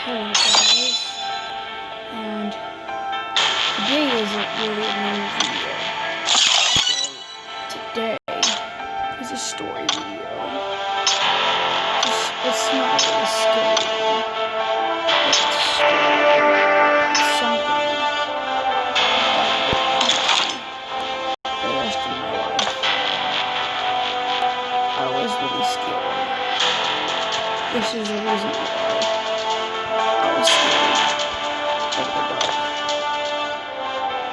Hello guys, and today isn't really a normal video. Today is a story video. It's not really scary. It's a story. It's something that will haunt me for the rest of my life. I was really scared. This is the reason why I was scared of the dark.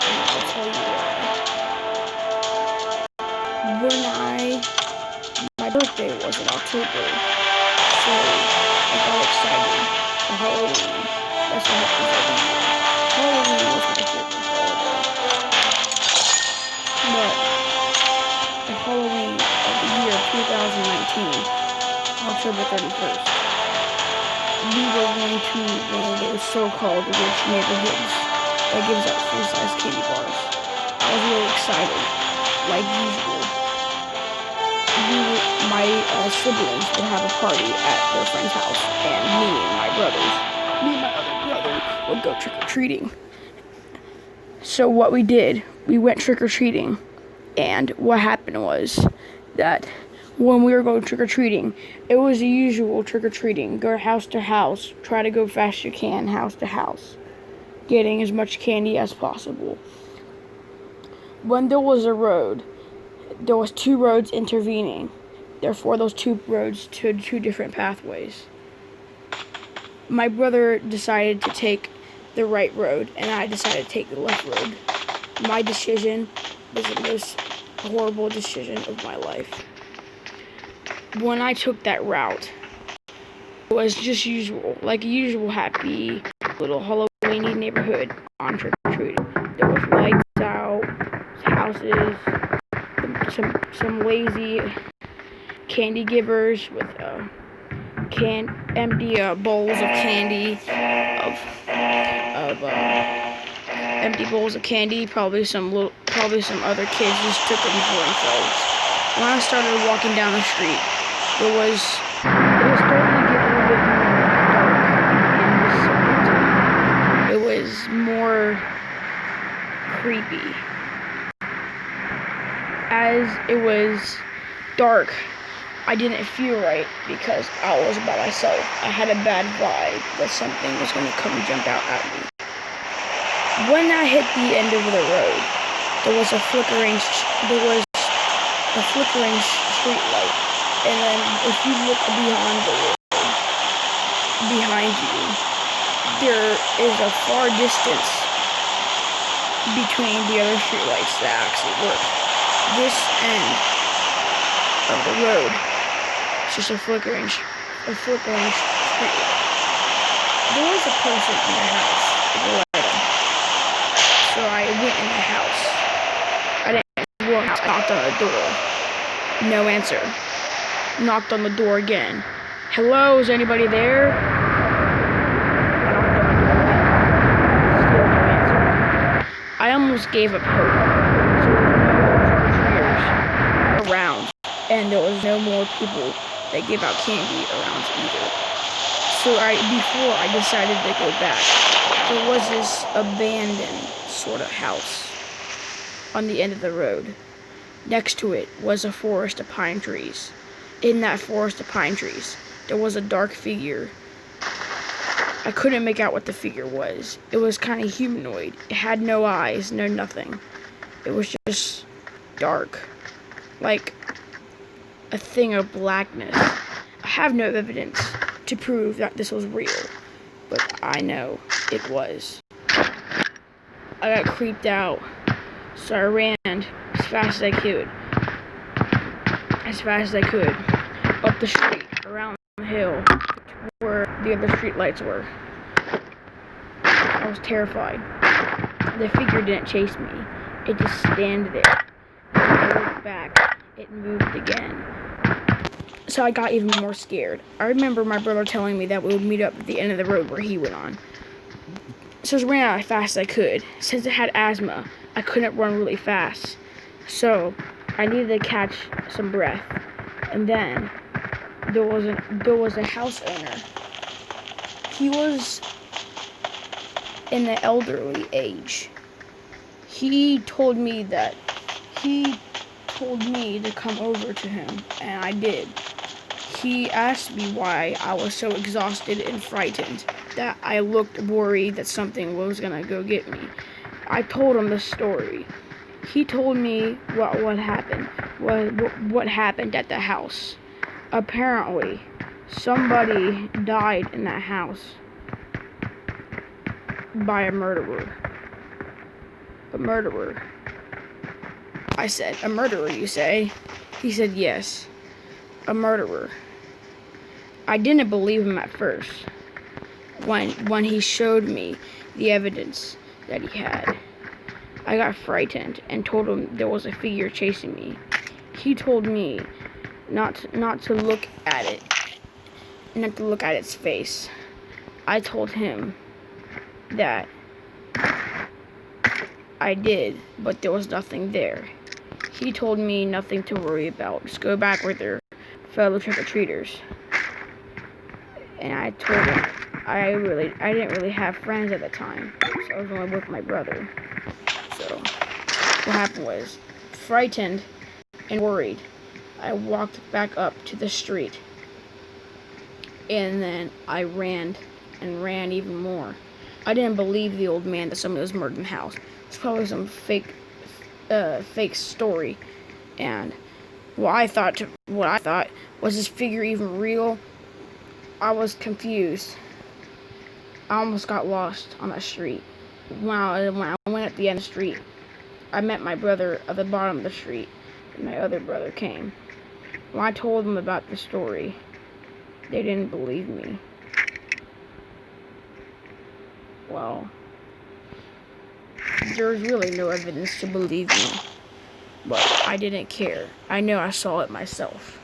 And I'll tell you why. My birthday was in October, so I got excited for Halloween. That's what happens every year. Halloween was my favorite holiday. But the Halloween of the year 2019, October 31st, we were going to one of those so-called rich neighborhoods that gives out full-size candy bars. I was really excited, like usual. My siblings would have a party at their friend's house, and me and my other brother would go trick-or-treating. So what we did, we went trick-or-treating, and what happened was that when we were going trick-or-treating, it was the usual trick-or-treating. Go house to house, try to go fast as you can, house to house, getting as much candy as possible. When there was a road, there was two roads intervening. Therefore, those two roads took two different pathways. My brother decided to take the right road, and I decided to take the left road. My decision was the most horrible decision of my life. When I took that route, it was just usual, like a usual happy little Halloweeny neighborhood on trick-or-treating. There was lights out, houses, some lazy candy givers with empty bowls of candy, empty bowls of candy. Probably some other kids just took them for themselves. When I started walking down the street, it was starting to get a little bit more dark and it was more creepy. As it was dark, I didn't feel right because I was by myself. I had a bad vibe that something was going to come and jump out at me. When I hit the end of the road, there was a flickering street light, and then if you look beyond the road, behind you, there is a far distance between the other street lights that actually work. This end of the road, it's just a flickering street light. There was a person in the house with a light on, so I went in the house. I didn't knocked on the door. No answer. Knocked on the door again. Hello, is anybody there? Knocked on the door again. Still no answer. I almost gave up hope. Around, and there was no more people that gave out candy around either. So before I decided to go back, there was this abandoned sort of house on the end of the road. Next to it was a forest of pine trees. In that forest of pine trees, there was a dark figure. I couldn't make out what the figure was. It was kind of humanoid. It had no eyes, no nothing. It was just dark, like a thing of blackness. I have no evidence to prove that this was real, but I know it was. I got creeped out, so I ran as fast as I could, up the street, around the hill, where the other street lights were. I was terrified. The figure didn't chase me. It just stand there. When I looked back, it moved again. So I got even more scared. I remember my brother telling me that we would meet up at the end of the road where he went on. So I ran out as fast as I could. Since I had asthma, I couldn't run really fast. So I needed to catch some breath. And then there was a house owner He was in the elderly age. He told me to come over to him, and I did. He asked me why I was so exhausted and frightened, that I looked worried that something was gonna go get me. I told him the story. He told me what happened, what happened at the house. Apparently, somebody died in that house by a murderer. A murderer. I said, a murderer, you say? He said, yes, a murderer. I didn't believe him at first when he showed me the evidence that he had. I got frightened and told him there was a figure chasing me. He told me not to look at it, not to look at its face. I told him that I did, but there was nothing there. He told me nothing to worry about. Just go back with your fellow trick-or-treaters. And I told him I didn't really have friends at the time, so I was only with my brother. So what happened was, frightened and worried, I walked back up to the street, and then I ran and ran even more. I didn't believe the old man that somebody was murdered in the house. It's probably some fake story. And what I thought was this figure even real? I was confused. I almost got lost on that street. When I went at the end of the street, I met my brother at the bottom of the street, and my other brother came. When I told them about the story, they didn't believe me. Well, there's really no evidence to believe me, but I didn't care. I know I saw it myself.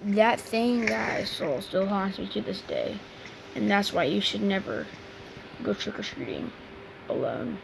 That thing that I saw still haunts me to this day, and that's why you should never go trick-or-treating alone.